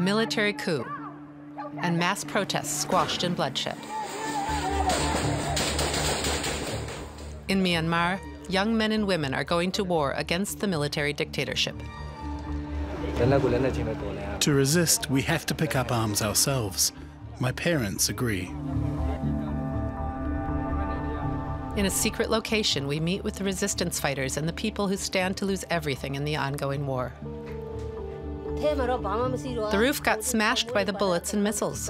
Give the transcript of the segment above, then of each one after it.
A military coup and mass protests squashed in bloodshed. In Myanmar, young men and women are going to war against the military dictatorship. To resist, we have to pick up arms ourselves. My parents agree. In a secret location, we meet with the resistance fighters and the people who stand to lose everything in the ongoing war. The roof got smashed by the bullets and missiles.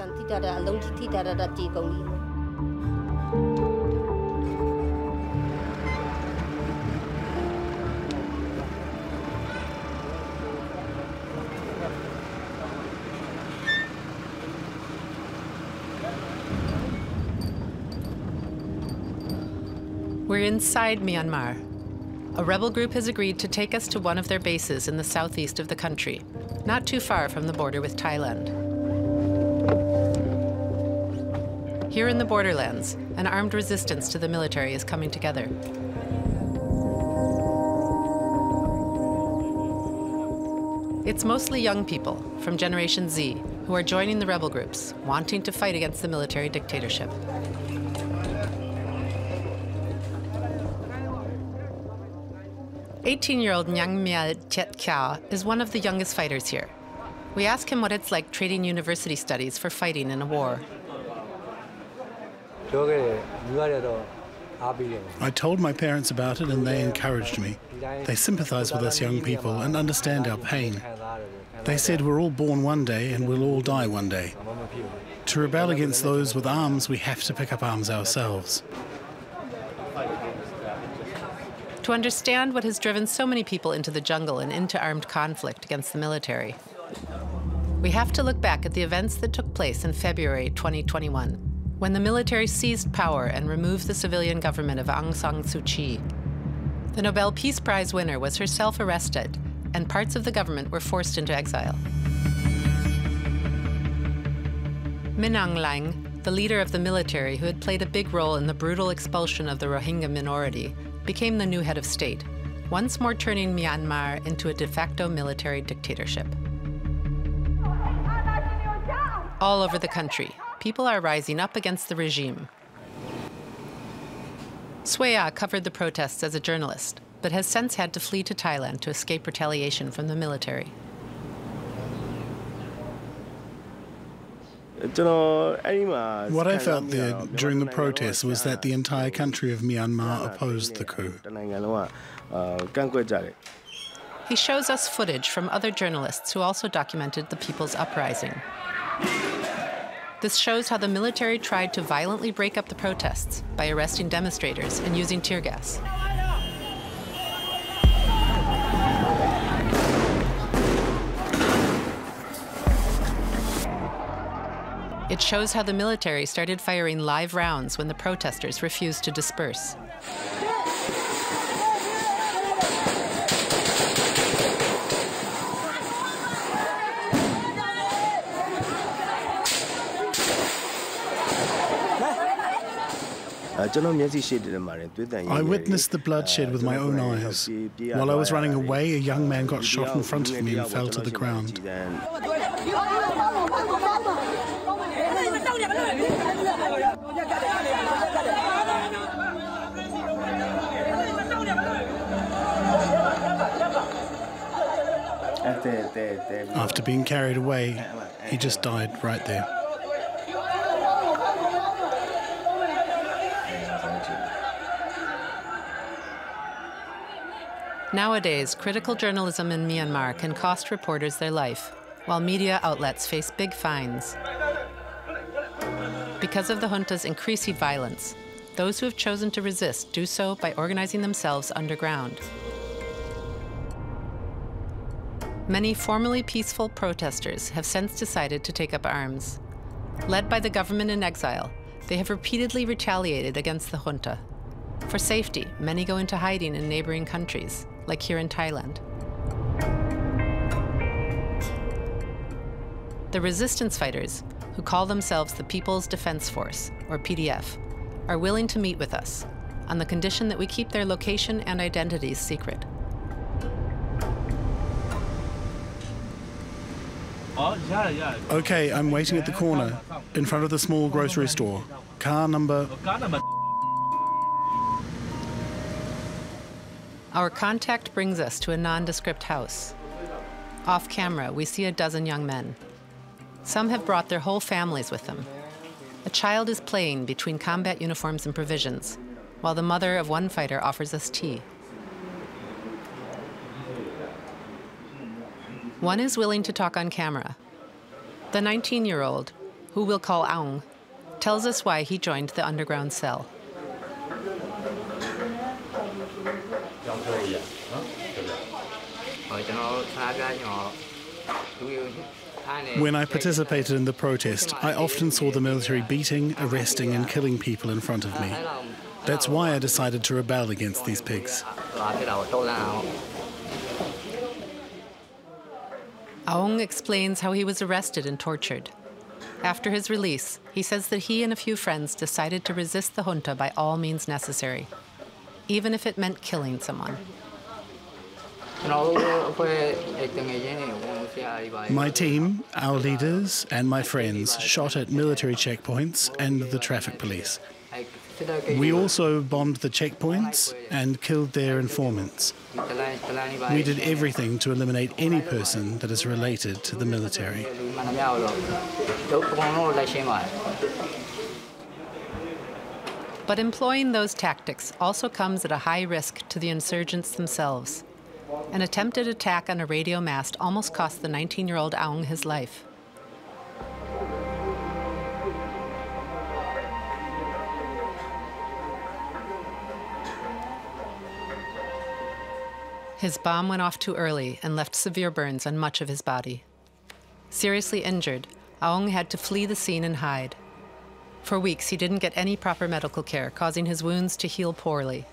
We're inside Myanmar. A rebel group has agreed to take us to one of their bases in the southeast of the country, not too far from the border with Thailand. Here in the borderlands, an armed resistance to the military is coming together. It's mostly young people from Generation Z who are joining the rebel groups, wanting to fight against the military dictatorship. 18-year-old Naing Myel Htet Kyaw is one of the youngest fighters here. We ask him what it's like trading university studies for fighting in a war. I told my parents about it and they encouraged me. They sympathize with us young people and understand our pain. They said we're all born one day and we'll all die one day. To rebel against those with arms, we have to pick up arms ourselves. To understand what has driven so many people into the jungle and into armed conflict against the military, we have to look back at the events that took place in February 2021, when the military seized power and removed the civilian government of Aung San Suu Kyi. The Nobel Peace Prize winner was herself arrested, and parts of the government were forced into exile. Min Aung Hlaing, the leader of the military who had played a big role in the brutal expulsion of the Rohingya minority, became the new head of state, once more turning Myanmar into a de facto military dictatorship. All over the country, people are rising up against the regime. Swaya covered the protests as a journalist, but has since had to flee to Thailand to escape retaliation from the military. What I felt there during the protests was that the entire country of Myanmar opposed the coup. He shows us footage from other journalists who also documented the people's uprising. This shows how the military tried to violently break up the protests by arresting demonstrators and using tear gas. It shows how the military started firing live rounds when the protesters refused to disperse. I witnessed the bloodshed with my own eyes. While I was running away, a young man got shot in front of me and fell to the ground. After being carried away, he just died right there. Nowadays, critical journalism in Myanmar can cost reporters their life, while media outlets face big fines. Because of the junta's increasing violence, those who have chosen to resist do so by organizing themselves underground. Many formerly peaceful protesters have since decided to take up arms. Led by the government in exile, they have repeatedly retaliated against the junta. For safety, many go into hiding in neighboring countries, like here in Thailand. The resistance fighters, who call themselves the People's Defense Force, or PDF, are willing to meet with us, on the condition that we keep their location and identities secret. Okay, I'm waiting at the corner, in front of the small grocery store. Car number... Our contact brings us to a nondescript house. Off camera, we see a dozen young men. Some have brought their whole families with them. A child is playing between combat uniforms and provisions, while the mother of one fighter offers us tea. One is willing to talk on camera. The 19-year-old, who we'll call Aung, tells us why he joined the underground cell. When I participated in the protest, I often saw the military beating, arresting and killing people in front of me. That's why I decided to rebel against these pigs. Aung explains how he was arrested and tortured. After his release, he says that he and a few friends decided to resist the junta by all means necessary, even if it meant killing someone. My team, our leaders and my friends shot at military checkpoints and the traffic police. We also bombed the checkpoints and killed their informants. We did everything to eliminate any person that is related to the military. But employing those tactics also comes at a high risk to the insurgents themselves. An attempted attack on a radio mast almost cost the 19-year-old Aung his life. His bomb went off too early and left severe burns on much of his body. Seriously injured, Aung had to flee the scene and hide. For weeks, he didn't get any proper medical care, causing his wounds to heal poorly.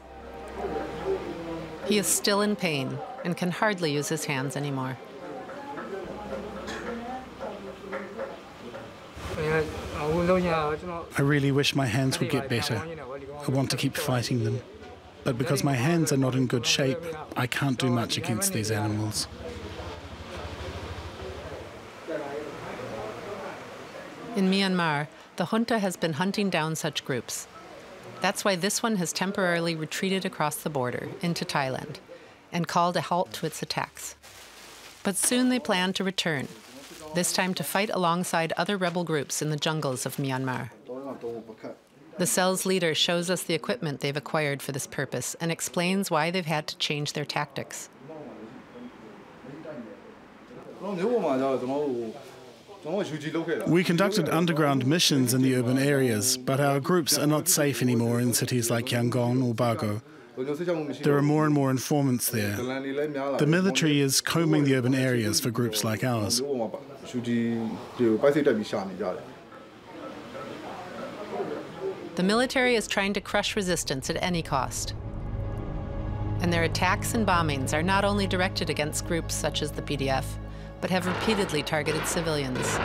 He is still in pain and can hardly use his hands anymore. I really wish my hands would get better. I want to keep fighting them. But because my hands are not in good shape, I can't do much against these animals. In Myanmar, the junta has been hunting down such groups. That's why this one has temporarily retreated across the border into Thailand and called a halt to its attacks. But soon they plan to return, this time to fight alongside other rebel groups in the jungles of Myanmar. The cell's leader shows us the equipment they've acquired for this purpose and explains why they've had to change their tactics. We conducted underground missions in the urban areas, but our groups are not safe anymore in cities like Yangon or Bago. There are more and more informants there. The military is combing the urban areas for groups like ours. The military is trying to crush resistance at any cost. And their attacks and bombings are not only directed against groups such as the PDF, but have repeatedly targeted civilians.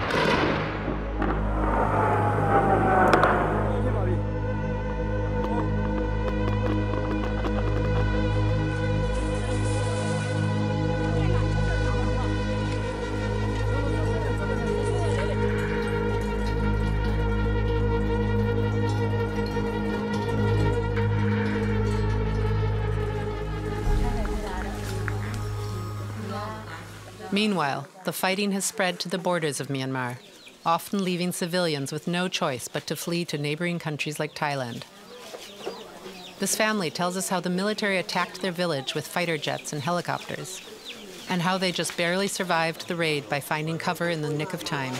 Meanwhile, the fighting has spread to the borders of Myanmar, often leaving civilians with no choice but to flee to neighboring countries like Thailand. This family tells us how the military attacked their village with fighter jets and helicopters, and how they just barely survived the raid by finding cover in the nick of time.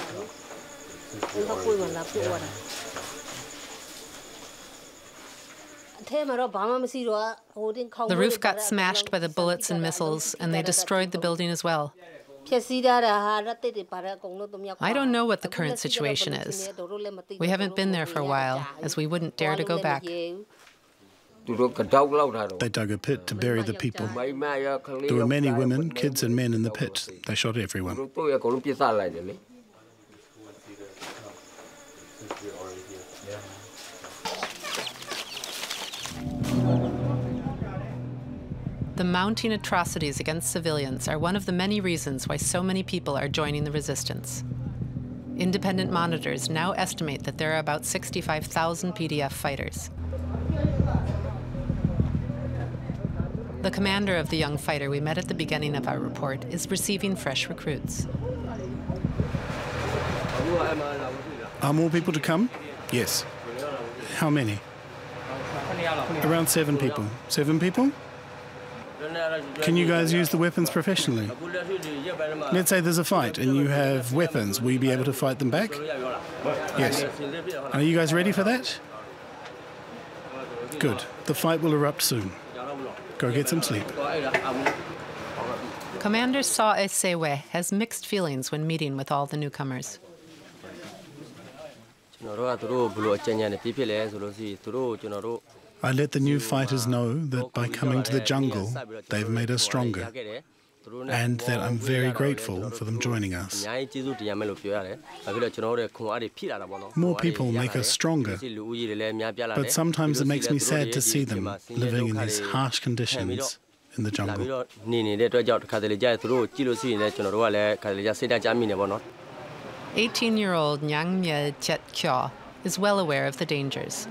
The roof got smashed by the bullets and missiles, and they destroyed the building as well. I don't know what the current situation is. We haven't been there for a while, as we wouldn't dare to go back. They dug a pit to bury the people. There were many women, kids and men in the pit. They shot everyone. The The mounting atrocities against civilians are one of the many reasons why so many people are joining the resistance. Independent monitors now estimate that there are about 65,000 PDF fighters. The commander of the young fighter we met at the beginning of our report is receiving fresh recruits. Are more people to come? Yes. How many? Around 7 people. 7 people? Can you guys use the weapons professionally? Let's say there's a fight and you have weapons. Will you be able to fight them back? Yes. Are you guys ready for that? Good. The fight will erupt soon. Go get some sleep. Commander Saw Esewe has mixed feelings when meeting with all the newcomers. I let the new fighters know that by coming to the jungle, they've made us stronger, and that I'm very grateful for them joining us. More people make us stronger, but sometimes it makes me sad to see them living in these harsh conditions in the jungle. 18-year-old Naing Myel Htet Kyaw is well aware of the dangers.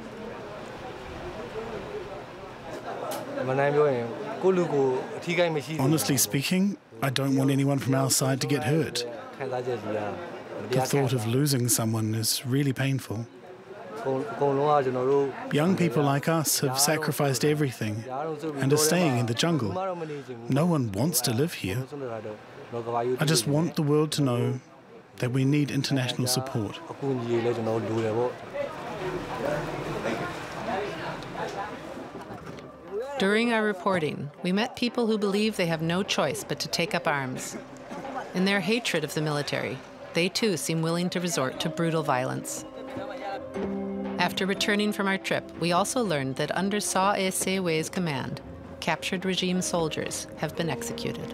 Honestly speaking, I don't want anyone from our side to get hurt. The thought of losing someone is really painful. Young people like us have sacrificed everything and are staying in the jungle. No one wants to live here. I just want the world to know that we need international support. During our reporting, we met people who believe they have no choice but to take up arms. In their hatred of the military, they too seem willing to resort to brutal violence. After returning from our trip, we also learned that under Saw Esewe's command, captured regime soldiers have been executed.